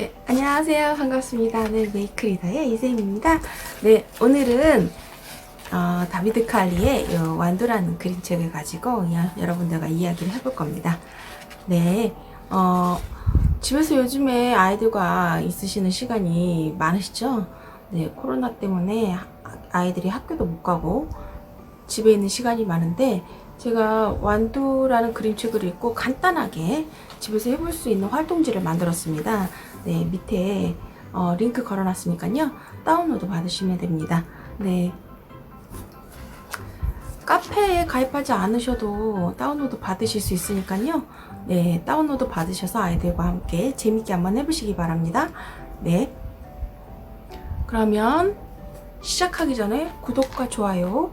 네, 안녕하세요. 반갑습니다. 네, 메이크 리더의 이쌤입니다. 네, 오늘은 다비드 칼리의 완도라는 그림책을 가지고 여러분들과 이야기를 해볼 겁니다. 네, 집에서 요즘에 아이들과 있으시는 시간이 많으시죠? 네, 코로나 때문에 아이들이 학교도 못 가고 집에 있는 시간이 많은데 제가 완도라는 그림책을 읽고 간단하게 집에서 해볼 수 있는 활동지를 만들었습니다. 네, 밑에 링크 걸어놨으니까요. 다운로드 받으시면 됩니다. 네, 카페에 가입하지 않으셔도 다운로드 받으실 수 있으니까요. 네, 다운로드 받으셔서 아이들과 함께 재밌게 한번 해보시기 바랍니다. 네, 그러면 시작하기 전에 구독과 좋아요,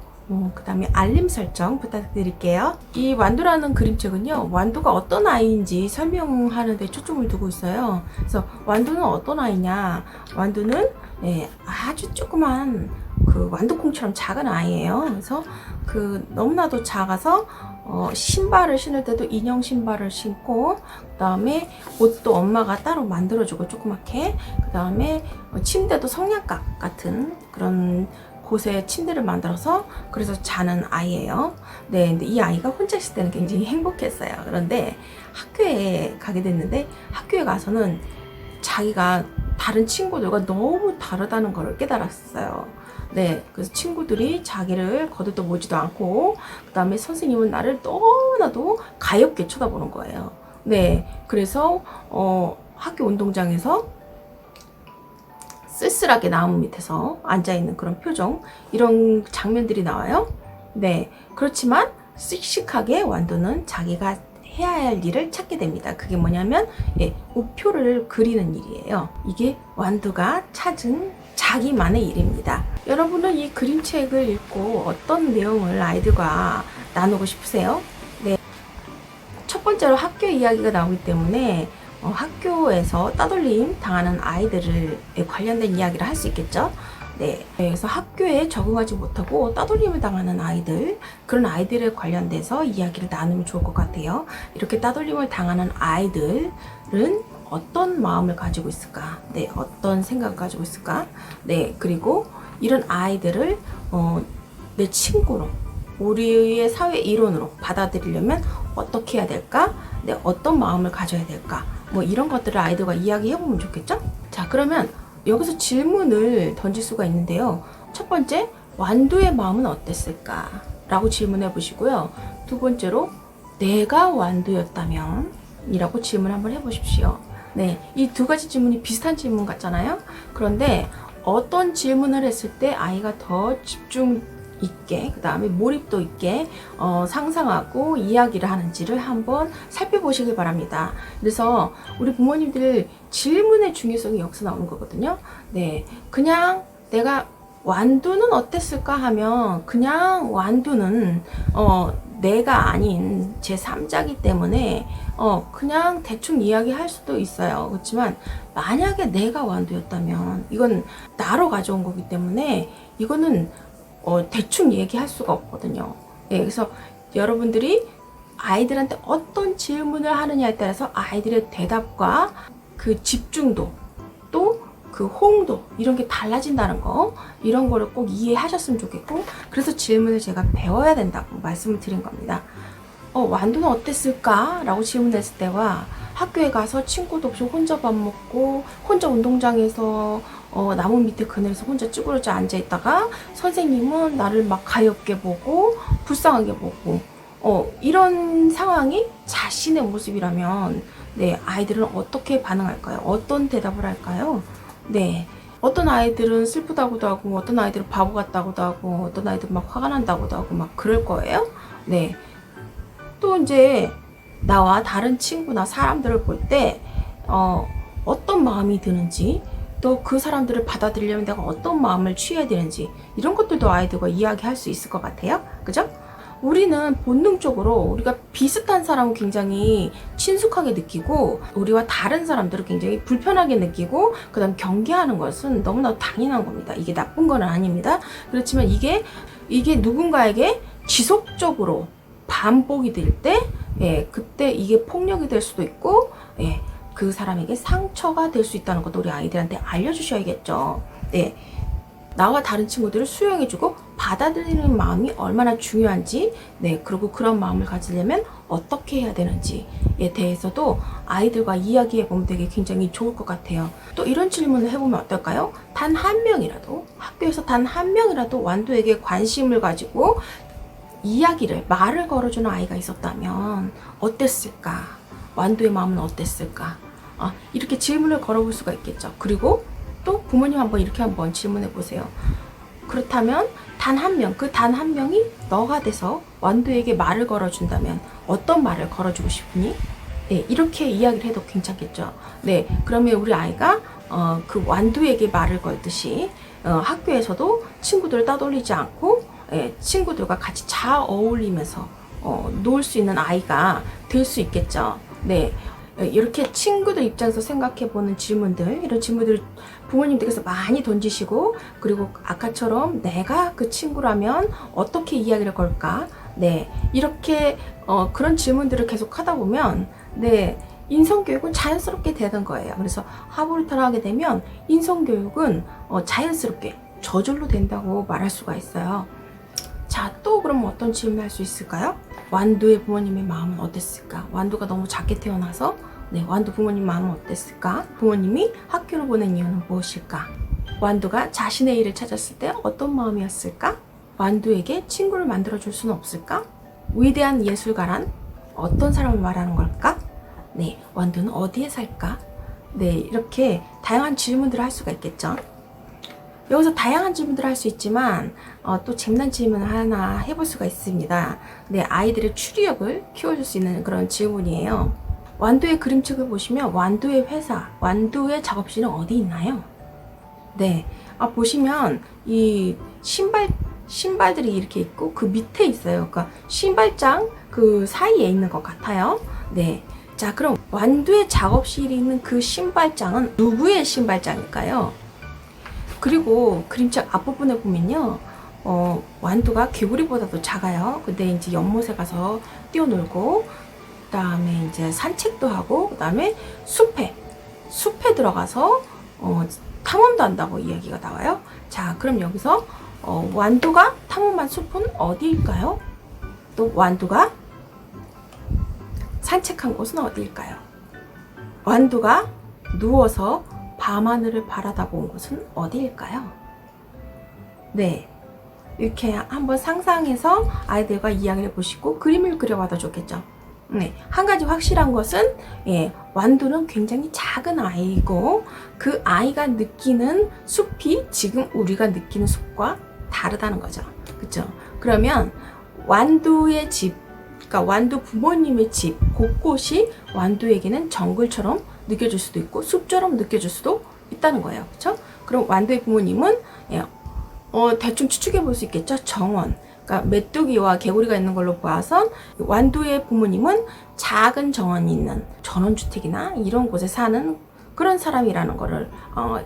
그 다음에 알림 설정 부탁드릴게요. 이 완도라는 그림책은요, 완도가 어떤 아이인지 설명하는 데 초점을 두고 있어요. 그래서 완도는 어떤 아이냐, 완도는 아주 조그만 완도콩처럼 작은 아이예요. 그래서 너무나도 작아서 신발을 신을 때도 인형 신발을 신고, 그 다음에 옷도 엄마가 따로 만들어주고 조그맣게, 그 다음에 침대도 성냥갑 같은 그런 곳에 침대를 만들어서 그래서 자는 아이예요. 네, 근데 이 아이가 혼자 있을 때는 굉장히 행복했어요. 그런데 학교에 가게 됐는데 학교에 가서는 자기가 다른 친구들과 너무 다르다는 걸 깨달았어요. 네, 그래서 친구들이 자기를 거들떠 보지도 않고, 그 다음에 선생님은 나를 너무나도 가엾게 쳐다보는 거예요. 네, 그래서 학교 운동장에서 쓸쓸하게 나무 밑에서 앉아있는 그런 표정, 이런 장면들이 나와요. 네, 그렇지만 씩씩하게 완도는 자기가 해야 할 일을 찾게 됩니다. 그게 뭐냐면 우표를 그리는 일이에요. 이게 완도가 찾은 자기만의 일입니다. 여러분은 이 그림책을 읽고 어떤 내용을 아이들과 나누고 싶으세요? 네, 첫 번째로 학교 이야기가 나오기 때문에 학교에서 따돌림 당하는 아이들에 관련된 이야기를 할 수 있겠죠. 네, 그래서 학교에 적응하지 못하고 따돌림을 당하는 아이들, 그런 아이들에 관련돼서 이야기를 나누면 좋을 것 같아요. 이렇게 따돌림을 당하는 아이들은 어떤 마음을 가지고 있을까? 네, 어떤 생각을 가지고 있을까? 네, 그리고 이런 아이들을 내 친구로, 우리의 사회 일원으로 받아들이려면 어떻게 해야 될까? 네, 어떤 마음을 가져야 될까? 뭐 이런 것들을 아이들과 이야기해보면 좋겠죠? 자, 그러면 여기서 질문을 던질 수가 있는데요. 첫 번째, 완도의 마음은 어땠을까? 라고 질문해 보시고요. 두 번째로, 내가 완도였다면? 이라고 질문 한번 해보십시오. 네, 이 두 가지 질문이 비슷한 질문 같잖아요? 그런데 어떤 질문을 했을 때 아이가 더 집중 있게, 그 다음에 몰입도 있게 상상하고 이야기를 하는지를 한번 살펴보시길 바랍니다. 그래서 우리 부모님들 질문의 중요성이 여기서 나오는 거거든요. 네, 그냥 내가 완도는 어땠을까 하면 그냥 완도는 내가 아닌 제3자기 때문에 그냥 대충 이야기할 수도 있어요. 그렇지만 만약에 내가 완도였다면 이건 나로 가져온 거기 때문에 이거는 대충 얘기할 수가 없거든요. 예, 그래서 여러분들이 아이들한테 어떤 질문을 하느냐에 따라서 아이들의 대답과 그 집중도, 또 그 호응도, 이런 게 달라진다는 거, 이런 거를 꼭 이해하셨으면 좋겠고, 그래서 질문을 제가 배워야 된다고 말씀을 드린 겁니다. 완도는 어땠을까? 라고 질문했을 때와 학교에 가서 친구도 없이 혼자 밥 먹고 혼자 운동장에서 나무 밑에 그늘에서 혼자 쭈그러져 앉아있다가 선생님은 나를 막 가엾게 보고 불쌍하게 보고 이런 상황이 자신의 모습이라면 네, 아이들은 어떻게 반응할까요? 어떤 대답을 할까요? 네, 어떤 아이들은 슬프다고도 하고, 어떤 아이들은 바보 같다고도 하고, 어떤 아이들은 막 화가 난다고도 하고 막 그럴 거예요. 네, 또 이제 나와 다른 친구나 사람들을 볼 때 어떤 마음이 드는지, 또 그 사람들을 받아들이려면 내가 어떤 마음을 취해야 되는지, 이런 것들도 아이들과 이야기할 수 있을 것 같아요. 그죠? 우리는 본능적으로 우리가 비슷한 사람은 굉장히 친숙하게 느끼고, 우리와 다른 사람들을 굉장히 불편하게 느끼고, 그 다음 경계하는 것은 너무나 당연한 겁니다. 이게 나쁜 건 아닙니다. 그렇지만 이게 누군가에게 지속적으로 반복이 될 때, 그때 이게 폭력이 될 수도 있고, 그 사람에게 상처가 될 수 있다는 것도 우리 아이들한테 알려주셔야겠죠. 네. 나와 다른 친구들을 수용해주고 받아들이는 마음이 얼마나 중요한지, 네, 그리고 그런 마음을 가지려면 어떻게 해야 되는지에 대해서도 아이들과 이야기해보면 되게 굉장히 좋을 것 같아요. 또 이런 질문을 해보면 어떨까요? 단 한 명이라도, 학교에서 단 한 명이라도 완두에게 관심을 가지고 이야기를, 말을 걸어주는 아이가 있었다면 어땠을까? 완두의 마음은 어땠을까? 이렇게 질문을 걸어볼 수가 있겠죠. 그리고 또 부모님 이렇게 한번 질문해 보세요. 그렇다면 단 한 명, 그 단 한 명이 너가 돼서 완두에게 말을 걸어준다면 어떤 말을 걸어주고 싶으니? 네, 이렇게 이야기를 해도 괜찮겠죠. 네, 그러면 우리 아이가 그 완두에게 말을 걸듯이 학교에서도 친구들을 따돌리지 않고 친구들과 같이 잘 어울리면서 놀 수 있는 아이가 될 수 있겠죠. 네. 이렇게 친구들 입장에서 생각해보는 질문들, 이런 질문들을 부모님들께서 많이 던지시고, 그리고 아까처럼 내가 그 친구라면 어떻게 이야기를 걸까? 네, 이렇게 그런 질문들을 계속 하다 보면, 네, 인성교육은 자연스럽게 되는 거예요. 그래서 하부리타를 하게 되면 인성교육은 자연스럽게 저절로 된다고 말할 수가 있어요. 자, 또 그럼 어떤 질문 할 수 있을까요? 완두의 부모님의 마음은 어땠을까? 완두가 너무 작게 태어나서 완두 부모님 마음은 어땠을까? 부모님이 학교를 보낸 이유는 무엇일까? 완두가 자신의 일을 찾았을 때 어떤 마음이었을까? 완두에게 친구를 만들어줄 수는 없을까? 위대한 예술가란 어떤 사람을 말하는 걸까? 네, 완두는 어디에 살까? 네, 이렇게 다양한 질문들을 할 수가 있겠죠. 여기서 다양한 질문들을 할 수 있지만 또 재미난 질문을 하나 해볼 수가 있습니다. 네, 아이들의 추리력을 키워줄 수 있는 그런 질문이에요. 완두의 그림책을 보시면 완두의 회사, 완두의 작업실은 어디 있나요? 네, 보시면 이 신발들이 이렇게 있고 그 밑에 있어요. 그러니까 신발장 그 사이에 있는 것 같아요. 네, 자, 그럼 완두의 작업실이 있는 그 신발장은 누구의 신발장일까요? 그리고 그림책 앞부분에 보면요, 완두가 개구리보다도 작아요. 근데 이제 연못에 가서 뛰어놀고, 그 다음에 이제 산책도 하고, 그 다음에 숲에 들어가서 탐험도 한다고 이야기가 나와요. 자, 그럼 여기서 완두가 탐험한 숲은 어디일까요? 또 완두가 산책한 곳은 어디일까요? 완두가 누워서 밤하늘을 바라다본 곳은 어디일까요? 네, 이렇게 한번 상상해서 아이들과 이야기를 보시고 그림을 그려봐도 좋겠죠. 네, 한 가지 확실한 것은 완두는 굉장히 작은 아이고 그 아이가 느끼는 숲이 지금 우리가 느끼는 숲과 다르다는 거죠. 그렇죠? 그러면 완두의 집, 그러니까 완두 부모님의 집 곳곳이 완두에게는 정글처럼 느껴질 수도 있고 숲처럼 느껴질 수도 있다는 거예요. 그렇죠? 그럼 완두의 부모님은 대충 추측해 볼 수 있겠죠. 정원, 그러니까 메뚜기와 개구리가 있는 걸로 봐서 완두의 부모님은 작은 정원이 있는 전원주택이나 이런 곳에 사는 그런 사람이라는 거를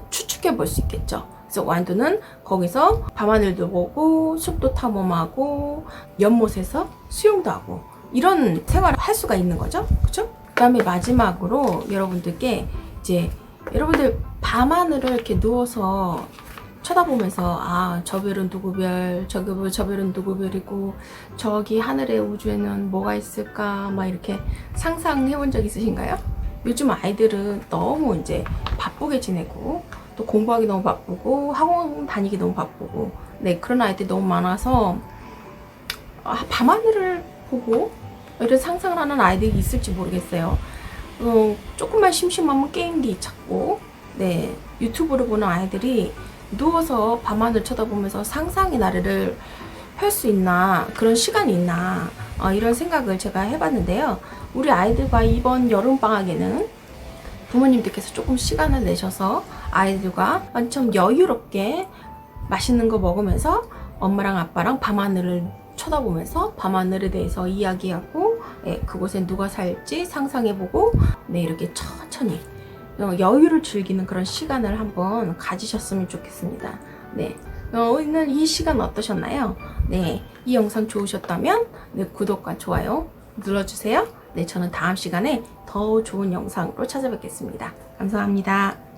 추측해 볼 수 있겠죠. 그래서 완두는 거기서 밤하늘도 보고 숲도 탐험하고 연못에서 수영도 하고 이런 생활을 할 수가 있는 거죠. 그렇죠? 그 다음에 마지막으로 여러분들께 이제 여러분들 밤하늘을 이렇게 누워서 쳐다보면서 저 별은 누구 별, 저 별은 누구 별이고 저기 하늘의 우주에는 뭐가 있을까 막 이렇게 상상해 본 적 있으신가요? 요즘 아이들은 너무 이제 바쁘게 지내고 또 공부하기 너무 바쁘고 학원 다니기 너무 바쁘고 네, 그런 아이들이 너무 많아서 밤하늘을 보고 이런 상상을 하는 아이들이 있을지 모르겠어요. 조금만 심심하면 게임기 찾고 네, 유튜브를 보는 아이들이 누워서 밤하늘 쳐다보면서 상상의 나래를 펼 수 있나, 그런 시간이 있나 이런 생각을 제가 해봤는데요. 우리 아이들과 이번 여름방학에는 부모님들께서 조금 시간을 내셔서 아이들과 완전 여유롭게 맛있는 거 먹으면서 엄마랑 아빠랑 밤하늘을 쳐다보면서 밤하늘에 대해서 이야기하고 그곳에 누가 살지 상상해보고 네, 이렇게 천천히 여유를 즐기는 그런 시간을 한번 가지셨으면 좋겠습니다. 네, 오늘 이 시간 어떠셨나요? 네, 이 영상 좋으셨다면 네, 구독과 좋아요 눌러주세요. 네, 저는 다음 시간에 더 좋은 영상으로 찾아뵙겠습니다. 감사합니다.